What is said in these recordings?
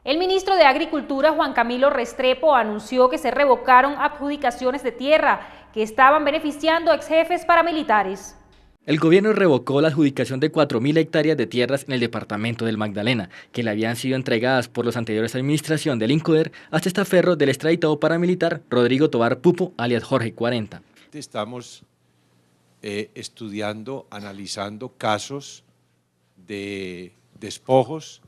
El ministro de Agricultura, Juan Camilo Restrepo, anunció que se revocaron adjudicaciones de tierra que estaban beneficiando a exjefes paramilitares. El gobierno revocó la adjudicación de 4.000 hectáreas de tierras en el departamento del Magdalena, que le habían sido entregadas por los anteriores administración del INCODER a testaferro del extraditado paramilitar Rodrigo Tobar Pupo, alias Jorge 40. Estamos estudiando, analizando casos de despojos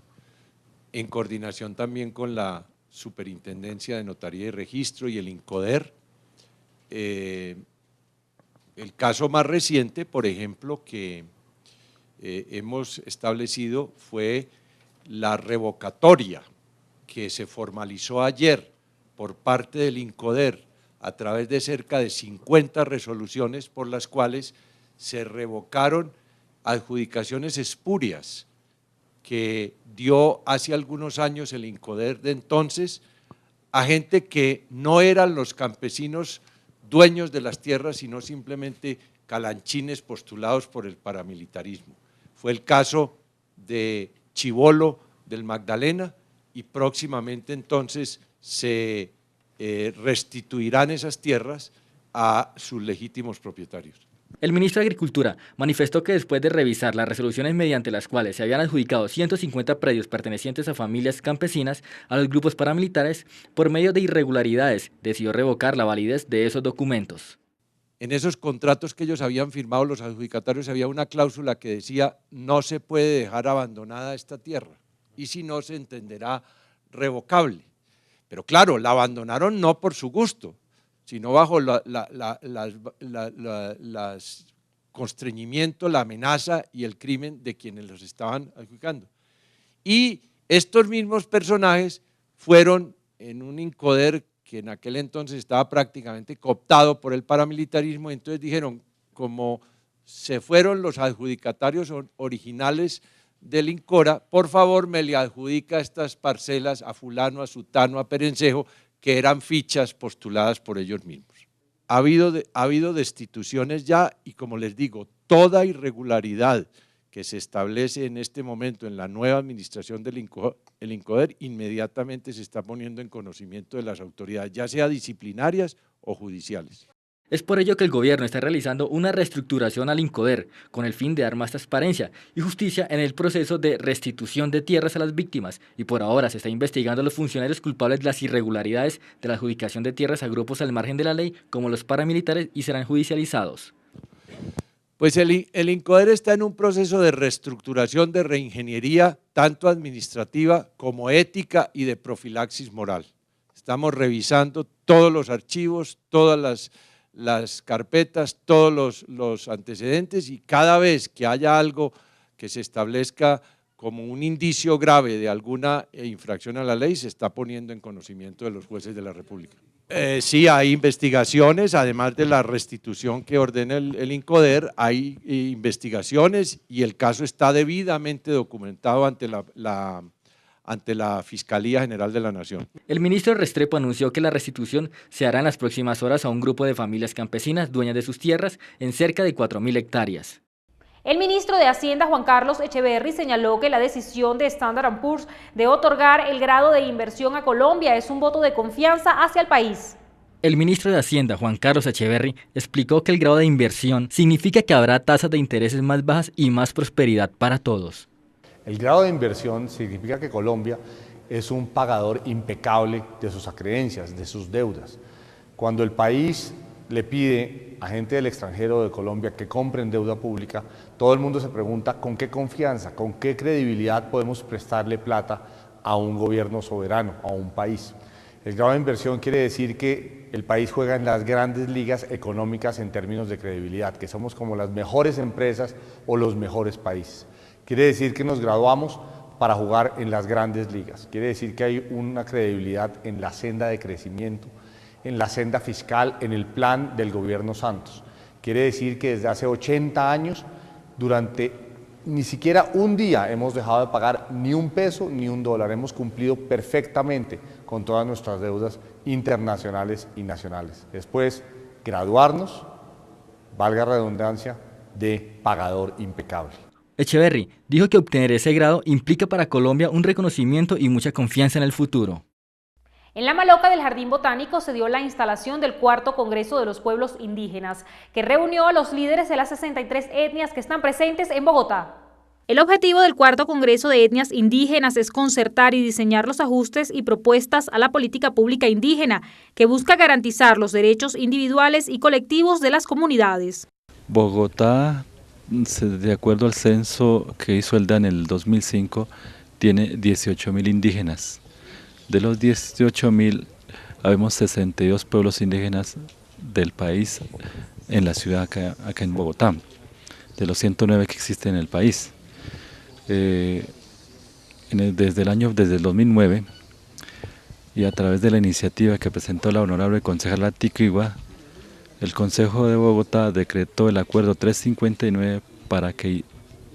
en coordinación también con la Superintendencia de Notaría y Registro y el INCODER. El caso más reciente, por ejemplo, que hemos establecido fue la revocatoria que se formalizó ayer por parte del INCODER a través de cerca de 50 resoluciones por las cuales se revocaron adjudicaciones espurias que dio hace algunos años el INCODER de entonces a gente que no eran los campesinos dueños de las tierras, sino simplemente calanchines postulados por el paramilitarismo. Fue el caso de Chibolo del Magdalena y próximamente entonces se restituirán esas tierras a sus legítimos propietarios. El ministro de Agricultura manifestó que después de revisar las resoluciones mediante las cuales se habían adjudicado 150 predios pertenecientes a familias campesinas a los grupos paramilitares, por medio de irregularidades, decidió revocar la validez de esos documentos. En esos contratos que ellos habían firmado, los adjudicatarios, había una cláusula que decía no se puede dejar abandonada esta tierra y si no se entenderá revocable. Pero claro, la abandonaron no por su gusto, sino bajo las constreñimiento, la amenaza y el crimen de quienes los estaban adjudicando. Y estos mismos personajes fueron en un INCODER que en aquel entonces estaba prácticamente cooptado por el paramilitarismo, entonces dijeron, como se fueron los adjudicatarios originales del INCORA, por favor me le adjudica estas parcelas a fulano, a sutano, a perencejo, que eran fichas postuladas por ellos mismos. Ha habido destituciones ya y, como les digo, toda irregularidad que se establece en este momento en la nueva administración del INCODER inmediatamente se está poniendo en conocimiento de las autoridades, ya sea disciplinarias o judiciales. Es por ello que el gobierno está realizando una reestructuración al INCODER con el fin de dar más transparencia y justicia en el proceso de restitución de tierras a las víctimas y por ahora se está investigando a los funcionarios culpables de las irregularidades de la adjudicación de tierras a grupos al margen de la ley como los paramilitares y serán judicializados. Pues el INCODER está en un proceso de reestructuración, de reingeniería, tanto administrativa como ética y de profilaxis moral. Estamos revisando todos los archivos, todas las carpetas, todos los antecedentes y cada vez que haya algo que se establezca como un indicio grave de alguna infracción a la ley, se está poniendo en conocimiento de los jueces de la República. Sí, hay investigaciones, además de la restitución que ordena el INCODER, hay investigaciones y el caso está debidamente documentado ante la Fiscalía General de la Nación. El ministro Restrepo anunció que la restitución se hará en las próximas horas a un grupo de familias campesinas dueñas de sus tierras en cerca de 4.000 hectáreas. El ministro de Hacienda, Juan Carlos Echeverry, señaló que la decisión de Standard & Poor's de otorgar el grado de inversión a Colombia es un voto de confianza hacia el país. El ministro de Hacienda, Juan Carlos Echeverry, explicó que el grado de inversión significa que habrá tasas de intereses más bajas y más prosperidad para todos. El grado de inversión significa que Colombia es un pagador impecable de sus acreencias, de sus deudas. Cuando el país le pide a gente del extranjero de Colombia que compren deuda pública, todo el mundo se pregunta con qué confianza, con qué credibilidad podemos prestarle plata a un gobierno soberano, a un país. El grado de inversión quiere decir que el país juega en las grandes ligas económicas en términos de credibilidad, que somos como las mejores empresas o los mejores países. Quiere decir que nos graduamos para jugar en las grandes ligas. Quiere decir que hay una credibilidad en la senda de crecimiento, en la senda fiscal, en el plan del gobierno Santos. Quiere decir que desde hace 80 años, durante ni siquiera un día hemos dejado de pagar ni un peso ni un dólar. Hemos cumplido perfectamente con todas nuestras deudas internacionales y nacionales. Después, graduarnos, valga redundancia, de pagador impecable. Echeverry dijo que obtener ese grado implica para Colombia un reconocimiento y mucha confianza en el futuro. En la Maloca del Jardín Botánico se dio la instalación del cuarto Congreso de los Pueblos Indígenas, que reunió a los líderes de las 63 etnias que están presentes en Bogotá. El objetivo del cuarto Congreso de Etnias Indígenas es concertar y diseñar los ajustes y propuestas a la política pública indígena, que busca garantizar los derechos individuales y colectivos de las comunidades. Bogotá, de acuerdo al censo que hizo el DAN en el 2005, tiene 18.000 indígenas. De los 18.000, habemos 62 pueblos indígenas del país en la ciudad acá en Bogotá, de los 109 que existen en el país. Desde el 2009 y a través de la iniciativa que presentó la honorable concejala Ticigua, el Consejo de Bogotá decretó el acuerdo 359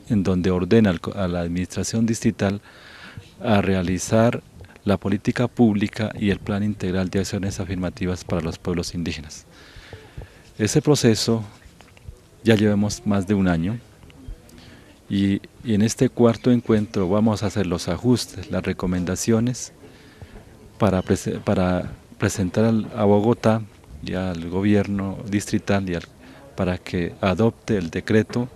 en donde ordena a la administración distrital a realizar la política pública y el plan integral de acciones afirmativas para los pueblos indígenas. Ese proceso ya llevamos más de un año y en este cuarto encuentro vamos a hacer los ajustes, las recomendaciones para presentar a Bogotá y al gobierno distrital para que adopte el decreto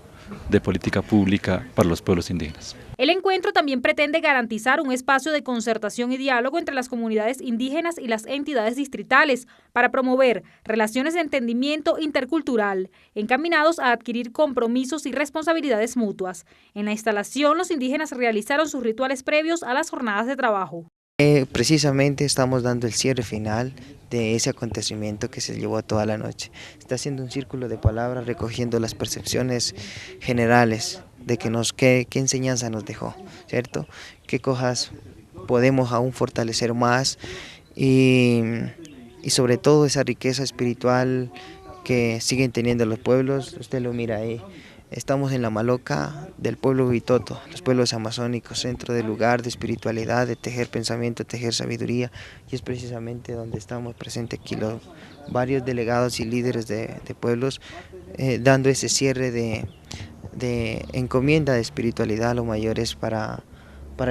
de política pública para los pueblos indígenas. El encuentro también pretende garantizar un espacio de concertación y diálogo entre las comunidades indígenas y las entidades distritales para promover relaciones de entendimiento intercultural, encaminados a adquirir compromisos y responsabilidades mutuas. En la instalación, los indígenas realizaron sus rituales previos a las jornadas de trabajo. Precisamente estamos dando el cierre final de ese acontecimiento que se llevó toda la noche. Está haciendo un círculo de palabras recogiendo las percepciones generales de qué enseñanza nos dejó, ¿cierto? Qué cosas podemos aún fortalecer más y sobre todo esa riqueza espiritual que siguen teniendo los pueblos. Usted lo mira ahí. Estamos en la Maloca del pueblo Huitoto, los pueblos amazónicos, centro de lugar de espiritualidad, de tejer pensamiento, tejer sabiduría, y es precisamente donde estamos presentes aquí varios delegados y líderes de pueblos dando ese cierre de encomienda de espiritualidad a los mayores para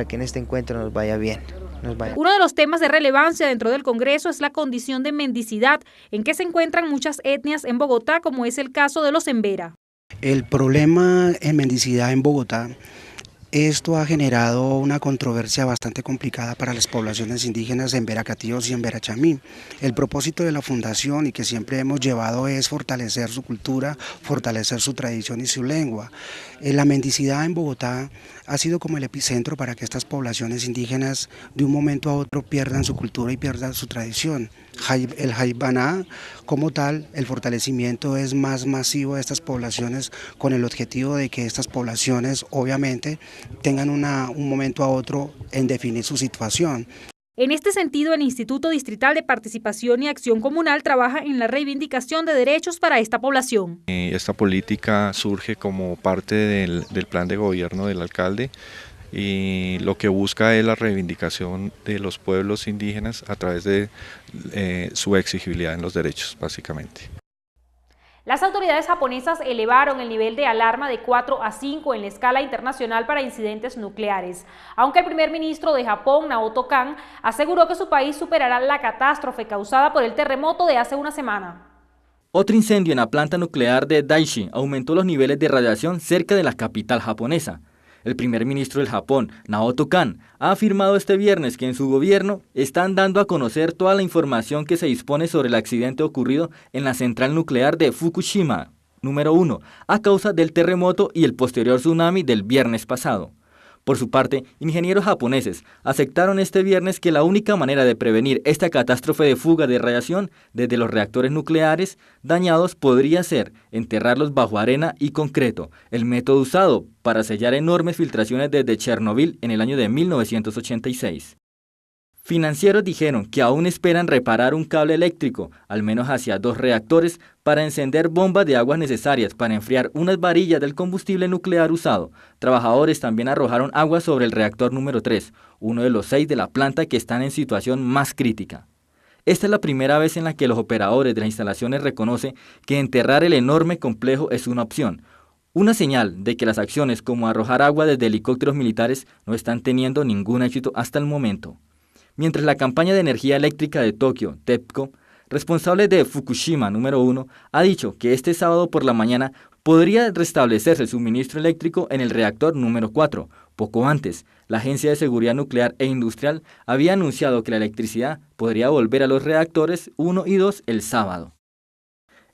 que en este encuentro nos vaya bien. Uno de los temas de relevancia dentro del Congreso es la condición de mendicidad en que se encuentran muchas etnias en Bogotá, como es el caso de los Embera. El problema en mendicidad en Bogotá, esto ha generado una controversia bastante complicada para las poblaciones indígenas en Veracatíos y en Verachamí. El propósito de la fundación y que siempre hemos llevado es fortalecer su cultura, fortalecer su tradición y su lengua. La mendicidad en Bogotá ha sido como el epicentro para que estas poblaciones indígenas de un momento a otro pierdan su cultura y pierdan su tradición. El Jaibaná, como tal, el fortalecimiento es más masivo de estas poblaciones con el objetivo de que estas poblaciones obviamente tengan un momento a otro en definir su situación. En este sentido, el Instituto Distrital de Participación y Acción Comunal trabaja en la reivindicación de derechos para esta población. Esta política surge como parte del plan de gobierno del alcalde y lo que busca es la reivindicación de los pueblos indígenas a través de su exigibilidad en los derechos, básicamente. Las autoridades japonesas elevaron el nivel de alarma de 4 a 5 en la escala internacional para incidentes nucleares, aunque el primer ministro de Japón, Naoto Kan, aseguró que su país superará la catástrofe causada por el terremoto de hace una semana. Otro incendio en la planta nuclear de Daiichi aumentó los niveles de radiación cerca de la capital japonesa. El primer ministro del Japón, Naoto Kan, ha afirmado este viernes que en su gobierno están dando a conocer toda la información que se dispone sobre el accidente ocurrido en la central nuclear de Fukushima, número 1, a causa del terremoto y el posterior tsunami del viernes pasado. Por su parte, ingenieros japoneses aceptaron este viernes que la única manera de prevenir esta catástrofe de fuga de radiación desde los reactores nucleares dañados podría ser enterrarlos bajo arena y concreto, el método usado para sellar enormes filtraciones desde Chernobyl en el año de 1986. Financieros dijeron que aún esperan reparar un cable eléctrico, al menos hacia 2 reactores, para encender bombas de aguas necesarias para enfriar unas varillas del combustible nuclear usado. Trabajadores también arrojaron agua sobre el reactor número 3, uno de los 6 de la planta que están en situación más crítica. Esta es la primera vez en la que los operadores de las instalaciones reconocen que enterrar el enorme complejo es una opción. Una señal de que las acciones como arrojar agua desde helicópteros militares no están teniendo ningún éxito hasta el momento. Mientras la campaña de energía eléctrica de Tokio, TEPCO, responsable de Fukushima número 1, ha dicho que este sábado por la mañana podría restablecerse el suministro eléctrico en el reactor número 4. Poco antes, la Agencia de Seguridad Nuclear e Industrial había anunciado que la electricidad podría volver a los reactores 1 y 2 el sábado.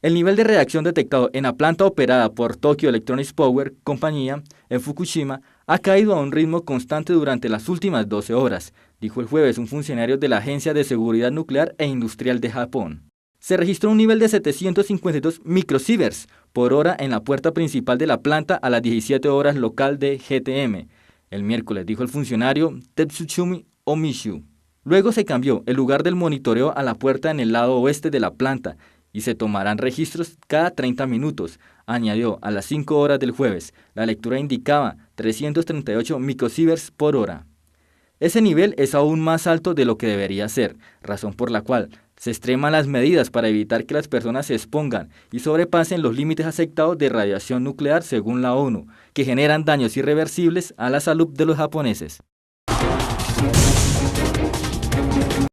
El nivel de reacción detectado en la planta operada por Tokyo Electronics Power compañía en Fukushima ha caído a un ritmo constante durante las últimas 12 horas, dijo el jueves un funcionario de la Agencia de Seguridad Nuclear e Industrial de Japón. Se registró un nivel de 752 microsieverts por hora en la puerta principal de la planta a las 17 horas local de GTM, el miércoles, dijo el funcionario Tetsuyumi Omishu. Luego se cambió el lugar del monitoreo a la puerta en el lado oeste de la planta y se tomarán registros cada 30 minutos, añadió a las 5 horas del jueves. La lectura indicaba 338 microsieverts por hora. Ese nivel es aún más alto de lo que debería ser, razón por la cual se extreman las medidas para evitar que las personas se expongan y sobrepasen los límites aceptados de radiación nuclear según la ONU, que generan daños irreversibles a la salud de los japoneses.